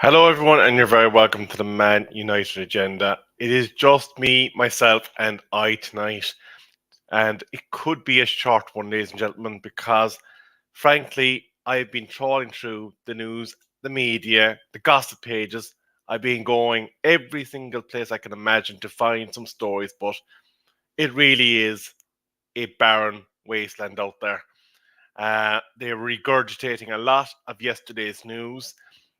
Hello, everyone, and you're very welcome to the Man United Agenda. It is just me, myself, and I tonight, and it could be a short one, ladies and gentlemen, because frankly, I've been trawling through the news, the media, the gossip pages. I've been going every single place I can imagine to find some stories, but it really is a barren wasteland out there. They're regurgitating a lot of yesterday's news.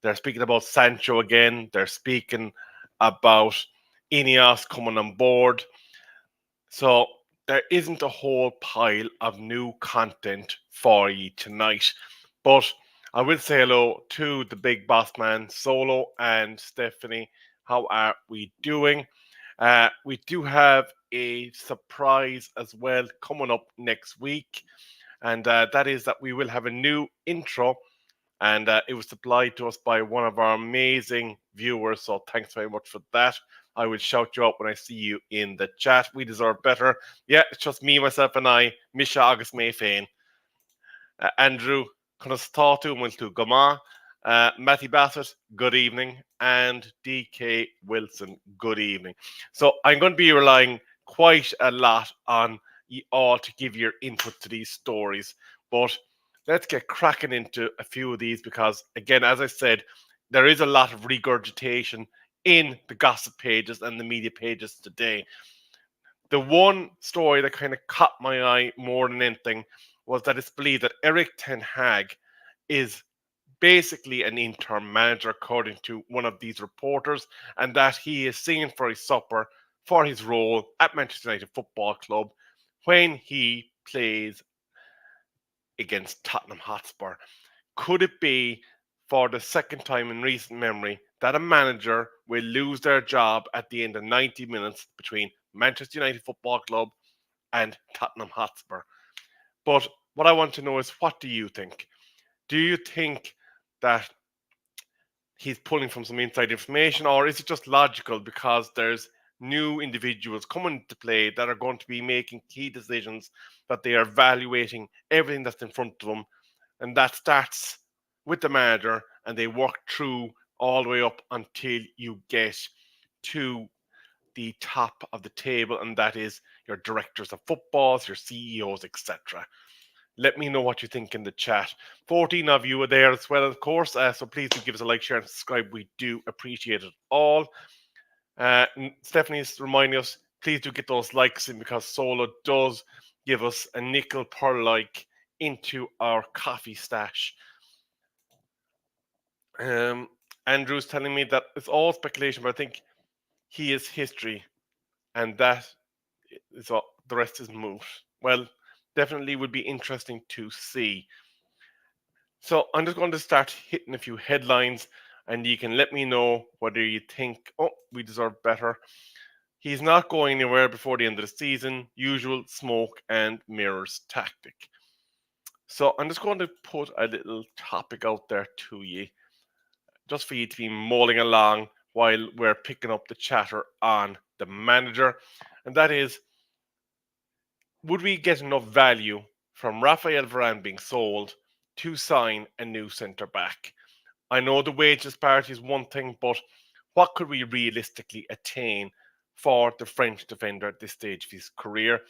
They're speaking about Sancho again. They're speaking about Ineos coming on board. So there isn't a whole pile of new content for you tonight. But I will say hello to the big boss man, Solo and Stephanie. How are we doing? We do have a surprise as well coming up next week, and that is that we will have a new intro, and it was supplied to us by one of our amazing viewers. So thanks very much for that. I will shout you out when I see you in the chat. We deserve better. Yeah, it's just me, myself, and I. Misha August Mayfain. Andrew Constatu Wiltu Goma. Matty Bassett, good evening. And DK Wilson, good evening. So I'm going to be relying quite a lot on you all to give your input to these stories. But let's get cracking into a few of these because, again, as I said, there is a lot of regurgitation in the gossip pages and the media pages today. The one story that kind of caught my eye more than anything was that it's believed that Eric Ten Hag is basically an interim manager, according to one of these reporters, and that he is singing for his supper for his role at Manchester United Football Club when he plays against Tottenham Hotspur. Could it be for the second time in recent memory that a manager will lose their job at the end of 90 minutes between Manchester United Football Club and Tottenham Hotspur? But what I want to know is, what do you think? Do you think that he's pulling from some inside information, or is it just logical because there's new individuals coming to play that are going to be making key decisions, that they are evaluating everything that's in front of them, and that starts with the manager and they work through all the way up until you get to the top of the table, and that is your directors of footballs, your CEOs, etc. Let me know what you think in the chat. 14 of you are there as well, of course, so please do give us a like, share, and subscribe. We do appreciate it all. Stephanie's reminding us, please do get those likes in because Solo does give us a nickel per like into our coffee stash. Andrew's telling me that it's all speculation, but I think he is history, and that is all, the rest is moot. Well, definitely would be interesting to see. So I'm just going to start hitting a few headlines, and you can let me know whether you think, oh, we deserve better. He's not going anywhere before the end of the season. Usual smoke and mirrors tactic. So I'm just going to put a little topic out there to you, just for you to be mulling along while we're picking up the chatter on the manager. And that is, would we get enough value from Rafael Varane being sold to sign a new centre back? I know the wage disparity is one thing, but what could we realistically attain for the French defender at this stage of his career?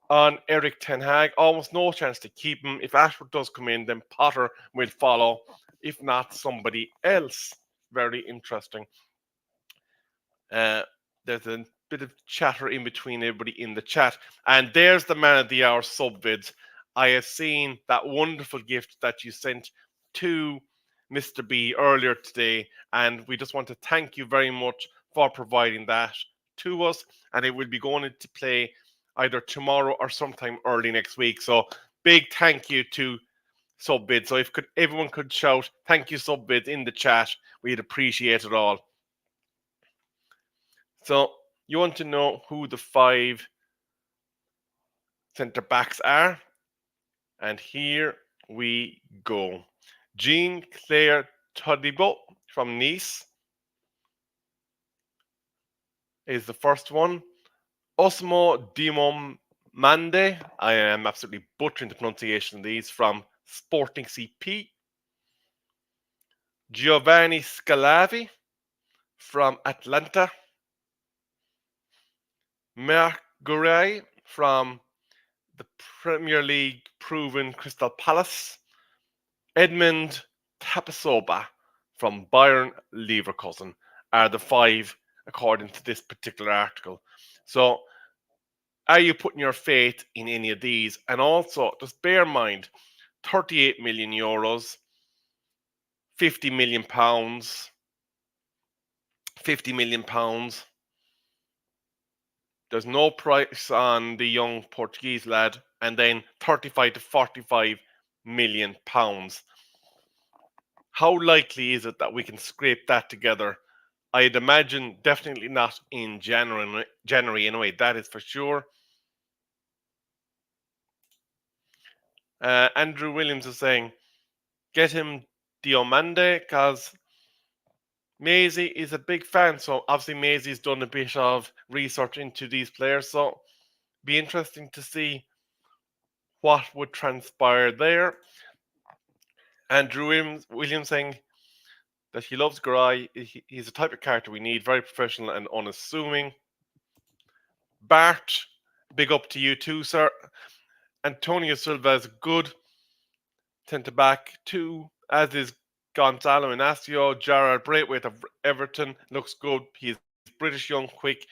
On Eric Ten Hag, almost no chance to keep him. If Ashford does come in, then Potter will follow. If not, somebody else. Very interesting. There's a bit of chatter in between everybody in the chat. And there's the man of the hour subvids. I have seen that wonderful gift that you sent to Mr. B earlier today, and we just want to thank you very much for providing that to us. And it will be going into play either tomorrow or sometime early next week. So big thank you to Subbid. So if everyone could shout thank you, Subbid, in the chat, we'd appreciate it all. So you want to know who the 5 centre backs are? And here we go. Jean-Claire Todibo from Nice is the first one. Osmo Dimomande, I am absolutely butchering the pronunciation of these, from Sporting CP. Giovanni Scalavi from Atlanta, Marc Gurray from the Premier League proven Crystal Palace, Edmund Tapsoba from Bayern Leverkusen are the five according to this particular article. So, are you putting your faith in any of these? And also, just bear in mind, 38 million euros, 50 million pounds, 50 million pounds. There's no price on the young Portuguese lad, and then 35 to 45 million pounds. How likely is it that we can scrape that together? I'd imagine definitely not in January anyway, that is for sure. Andrew Williams is saying, get him Diomande, because Maisie is a big fan. So obviously Maisie's done a bit of research into these players. So be interesting to see what would transpire there. Andrew Williams saying that he loves Garay. He's the type of character we need, very professional and unassuming. Bart, big up to you too, sir. Antonio Silva is good centre back too, as is Gonzalo Inacio. Gerard Braithwaite of Everton looks good. He's British, young, quick.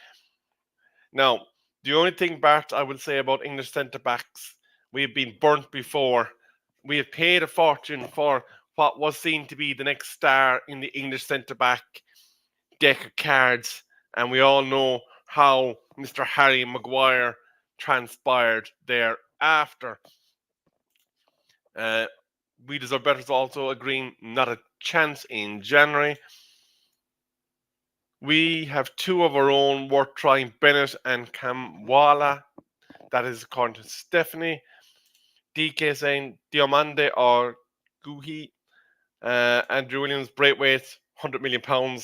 Now, the only thing, Bart, I will say about English centre backs, we have been burnt before. We have paid a fortune for what was seen to be the next star in the English centre back deck of cards, and we all know how Mr. Harry Maguire transpired thereafter. We deserve better is also agreeing not a chance in January. We have two of our own worth trying, Bennett and Kamwala. That is according to Stephanie. DK saying Diomande or Guhi. Andrew Williams, Braithwaite, £100 million,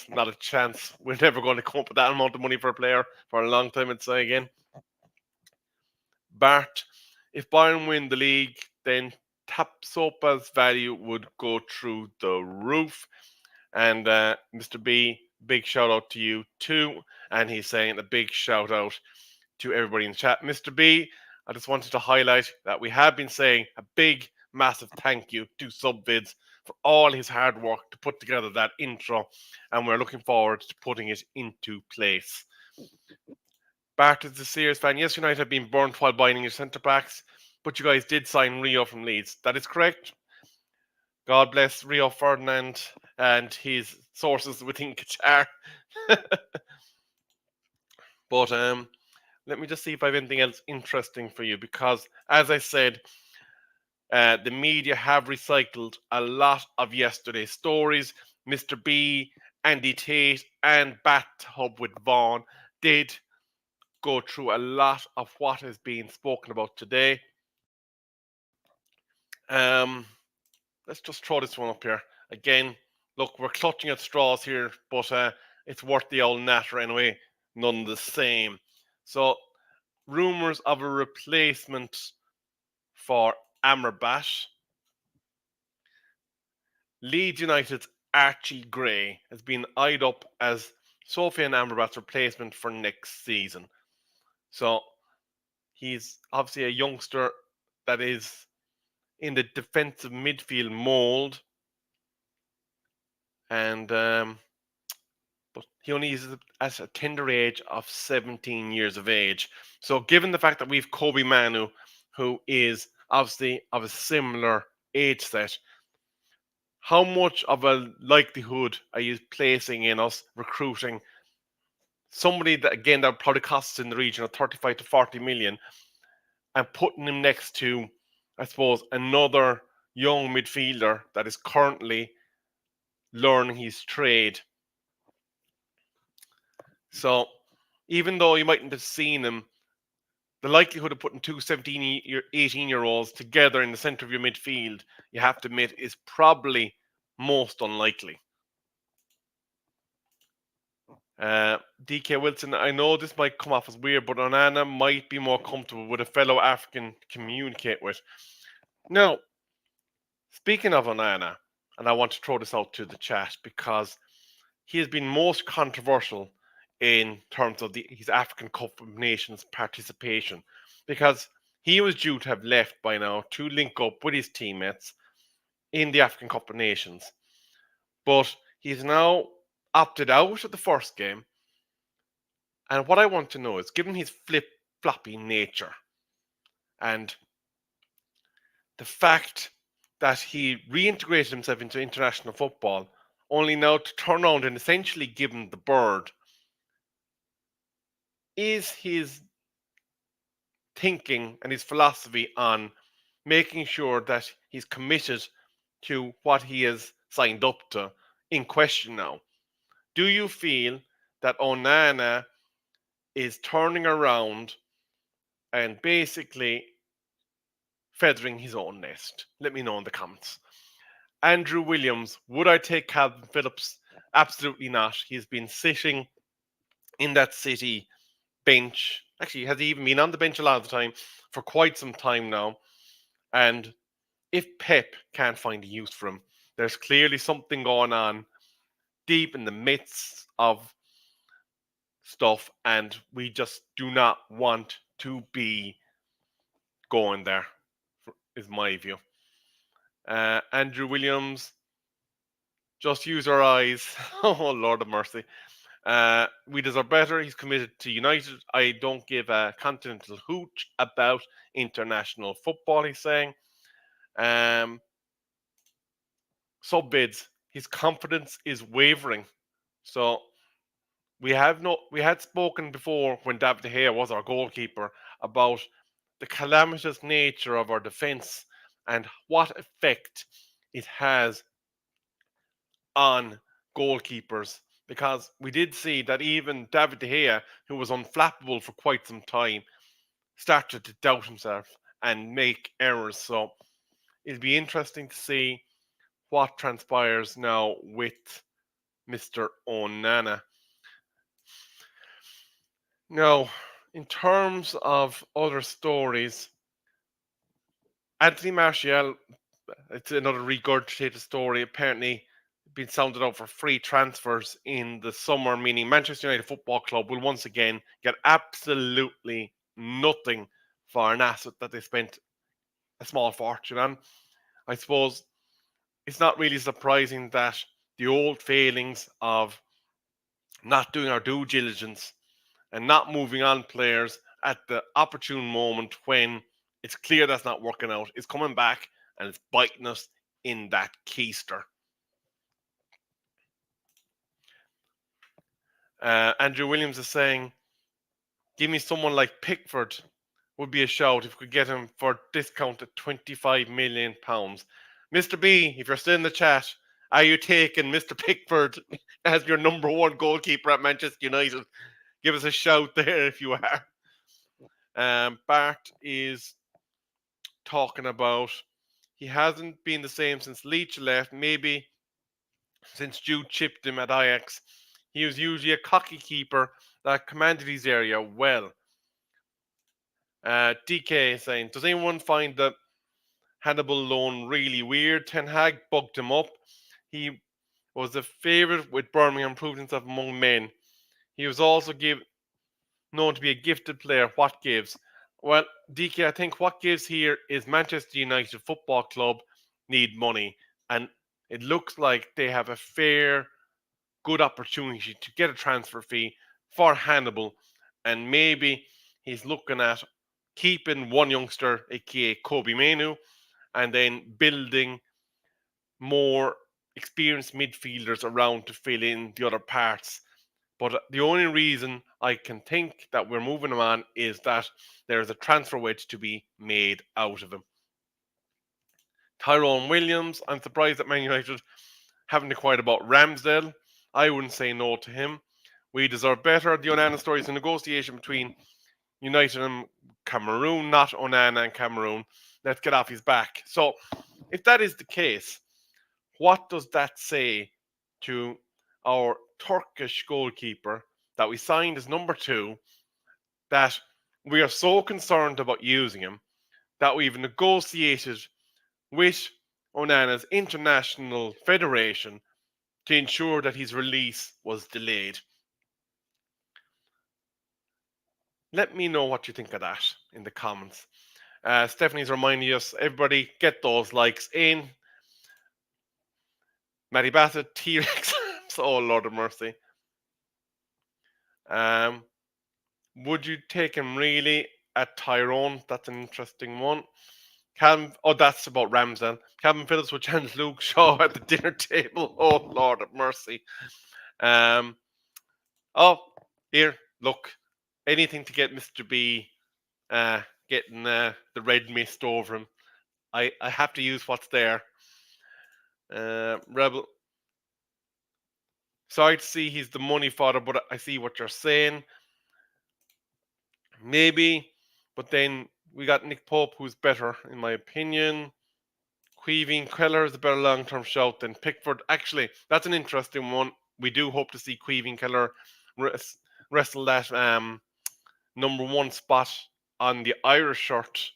not a chance. We're never going to come up with that amount of money for a player for a long time, I'd say again. Bart, if Bayern win the league, then Tapsopa's value would go through the roof. And Mr. B, big shout out to you too. And he's saying a big shout out to everybody in the chat. Mr. B, I just wanted to highlight that we have been saying a big, massive thank you to Subvids for all his hard work to put together that intro. And we're looking forward to putting it into place. Bart is a serious fan. Yes, United have been burnt while buying your centre backs, but you guys did sign Rio from Leeds. That is correct. God bless Rio Ferdinand and his sources within Qatar. But let me just see if I have anything else interesting for you, because, as I said, the media have recycled a lot of yesterday's stories. Mr. B, Andy Tate, and Bat Hub with Vaughan did go through a lot of what is being spoken about today. Let's just throw this one up here. Again, look, we're clutching at straws here, but it's worth the old natter anyway, none the same. So, rumours of a replacement for Amrabat. Leeds United's Archie Gray has been eyed up as Sofiane Amrabat's replacement for next season. So, he's obviously a youngster that is in the defensive midfield mould, and but he only is at a tender age of 17 years of age. So given the fact that we've Kobe Manu, who is obviously of a similar age set, how much of a likelihood are you placing in us recruiting somebody that, again, that probably costs in the region of 35 to 40 million, and putting him next to, I suppose, another young midfielder that is currently learning his trade? So even though you mightn't have seen him, the likelihood of putting two 18-year-olds together in the centre of your midfield, you have to admit, is probably most unlikely. DK Wilson, I know this might come off as weird, but Onana might be more comfortable with a fellow African to communicate with. Now, speaking of Onana, and I want to throw this out to the chat because he has been most controversial in terms of his African Cup of Nations participation, because he was due to have left by now to link up with his teammates in the African Cup of Nations. But he's now opted out of the first game. And what I want to know is, given his flip-floppy nature and the fact that he reintegrated himself into international football, only now to turn around and essentially give him the bird, is his thinking and his philosophy on making sure that he's committed to what he has signed up to in question now? Do you feel that Onana is turning around and basically feathering his own nest? Let me know in the comments. Andrew Williams, would I take Calvin Phillips? Absolutely not. He's been sitting in that City bench. Actually, has he even been on the bench a lot of the time for quite some time now? And if Pep can't find a use for him, there's clearly something going on deep in the midst of stuff, and we just do not want to be going there, is my view. Andrew Williams, just use our eyes. Oh, Lord of mercy. We deserve better. He's committed to United. I don't give a continental hoot about international football, he's saying. Sub bids, his confidence is wavering. So we had spoken before when David De Gea was our goalkeeper about the calamitous nature of our defence and what effect it has on goalkeepers, because we did see that even David De Gea, who was unflappable for quite some time, started to doubt himself and make errors. So it'll be interesting to see what transpires now with Mr. Onana. Now, in terms of other stories, Anthony Martial, it's another regurgitated story. Apparently, been sounded out for free transfers in the summer, meaning Manchester United Football Club will once again get absolutely nothing for an asset that they spent a small fortune on. I suppose it's not really surprising that the old failings of not doing our due diligence and not moving on players at the opportune moment when it's clear that's not working out is coming back and it's biting us in that keister. Andrew Williams is saying, give me someone like Pickford would be a shout if we could get him for discount at £25 million. Mr. B, if you're still in the chat, are you taking Mr. Pickford as your number one goalkeeper at Manchester United? Give us a shout there if you are. Bart is talking about he hasn't been the same since Leach left, maybe since Jude chipped him at Ajax. He was usually a cocky keeper that commanded his area well. DK is saying, does anyone find the Hannibal loan really weird? Ten Hag bugged him up. He was a favourite with Birmingham, proved himself among men. He was also known to be a gifted player. What gives? Well, DK, I think what gives here is Manchester United Football Club need money, and it looks like they have a fair, good opportunity to get a transfer fee for Hannibal, and maybe he's looking at keeping one youngster, aka Kobe Manu, and then building more experienced midfielders around to fill in the other parts. But the only reason I can think that we're moving him on is that there's a transfer wedge to be made out of him. Tyrone Williams, I'm surprised that Man United haven't inquired about Ramsdale. I wouldn't say no to him. We deserve better. The Onana story is a negotiation between United and Cameroon, not Onana and Cameroon. Let's get off his back. So, if that is the case, what does that say to our Turkish goalkeeper that we signed as number 2, that we are so concerned about using him that we've negotiated with Onana's international federation to ensure that his release was delayed. Let me know what you think of that in the comments. Stephanie's reminding us, everybody get those likes in. Matty Bassett, T-Rex. Oh, Lord of mercy. Would you take him really at Tyrone? That's an interesting one. That's about Ramsdale. Calvin Phillips would challenge Luke Shaw at the dinner table. Oh, Lord of mercy. Here, look. Anything to get Mr. B getting the red mist over him. I have to use what's there. Rebel. Sorry to see he's the money fodder, but I see what you're saying. Maybe, but then we got Nick Pope, who's better, in my opinion. Queeving Keller is a better long-term shout than Pickford. Actually, that's an interesting one. We do hope to see Queeving Keller wrestle that number one spot on the Irish shirt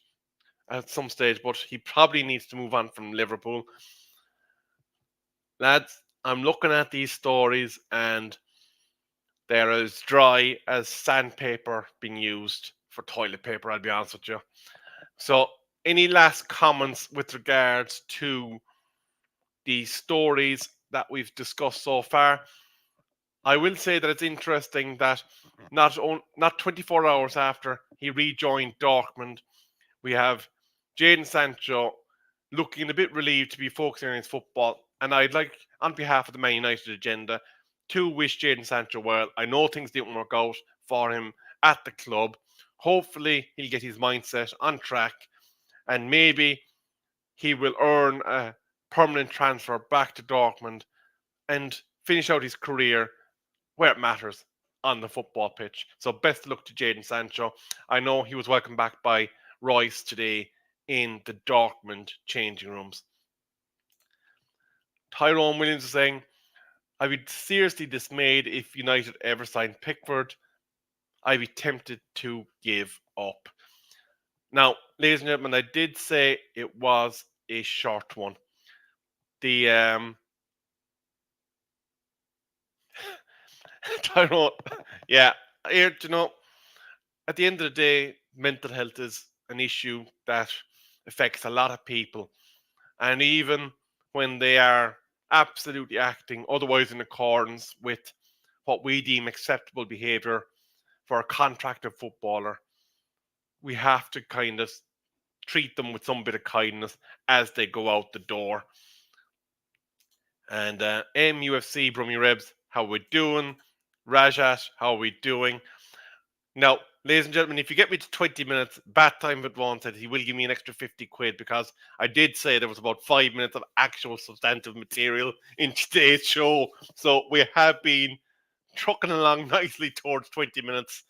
at some stage, but he probably needs to move on from Liverpool. Lads, I'm looking at these stories and they're as dry as sandpaper being used for toilet paper, I'll be honest with you. So, any last comments with regards to the stories that we've discussed so far? I will say that it's interesting that not 24 hours after he rejoined Dortmund, we have Jadon Sancho looking a bit relieved to be focusing on his football. And I'd like, on behalf of the Man United agenda, to wish Jadon Sancho well. I know things didn't work out for him at the club. Hopefully, he'll get his mindset on track and maybe he will earn a permanent transfer back to Dortmund and finish out his career where it matters, on the football pitch. So best of luck to Jadon Sancho. I know he was welcomed back by Royce today in the Dortmund changing rooms. Tyrone Williams is saying, I'd be seriously dismayed if United ever signed Pickford. I'd be tempted to give up. Now, ladies and gentlemen, I did say it was a short one. The Tyrone, yeah, here, at the end of the day, mental health is an issue that affects a lot of people. And even when they are absolutely acting otherwise in accordance with what we deem acceptable behaviour for a contracted footballer, we have to kind of treat them with some bit of kindness as they go out the door. And MUFC, Brummy Rebs, how we doing? Rajat, how are we doing? Now, ladies and gentlemen, if you get me to 20 minutes, BATHTIME Advance said he will give me an extra 50 quid because I did say there was about 5 minutes of actual substantive material in today's show. So we have been trucking along nicely towards 20 minutes.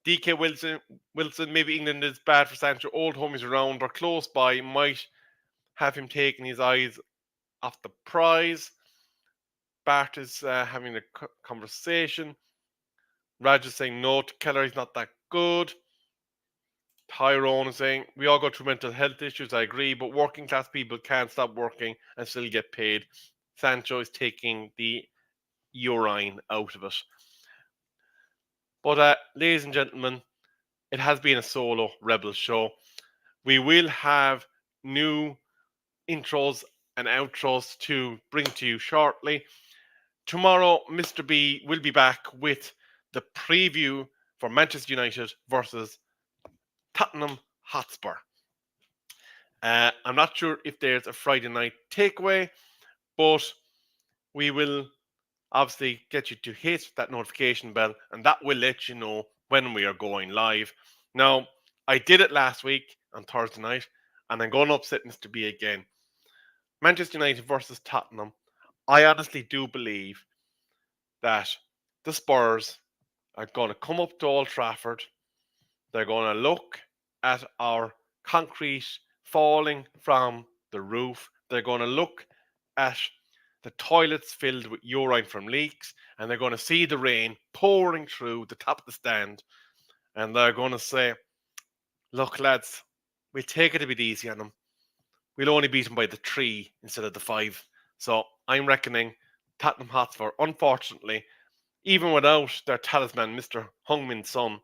DK Wilson, maybe England is bad for Sancho. Old homies around or close by might have him taking his eyes off the prize. Bart is having a conversation. Raj is saying no to Keller, he's not that good. Tyrone is saying we all go through mental health issues, I agree, but working class people can't stop working and still get paid. Sancho is taking the urine out of it. But ladies and gentlemen, it has been a solo Rebel show. We will have new intros and outros to bring to you shortly. Tomorrow, Mr. B will be back with the preview for Manchester United versus Tottenham Hotspur. I'm not sure if there's a Friday night takeaway, but we will obviously get you to hit that notification bell, and that will let you know when we are going live. Now, I did it last week on Thursday night, and I'm going to upset Mr. B again. Manchester United versus Tottenham. I honestly do believe that the Spurs are going to come up to Old Trafford. They're going to look at our concrete falling from the roof. They're going to look at the toilets filled with urine from leaks, and they're going to see the rain pouring through the top of the stand, and they're going to say, look, lads, we'll take it a bit easy on them. we'll only beat them by the 3 instead of the 5. So I'm reckoning Tottenham Hotspur, unfortunately, even without their talisman, Mr. Heung-min Son,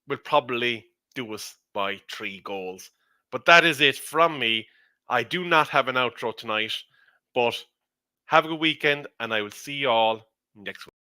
will probably do us by 3 goals. But that is it from me. I do not have an outro tonight, but have a good weekend, and I will see you all next week.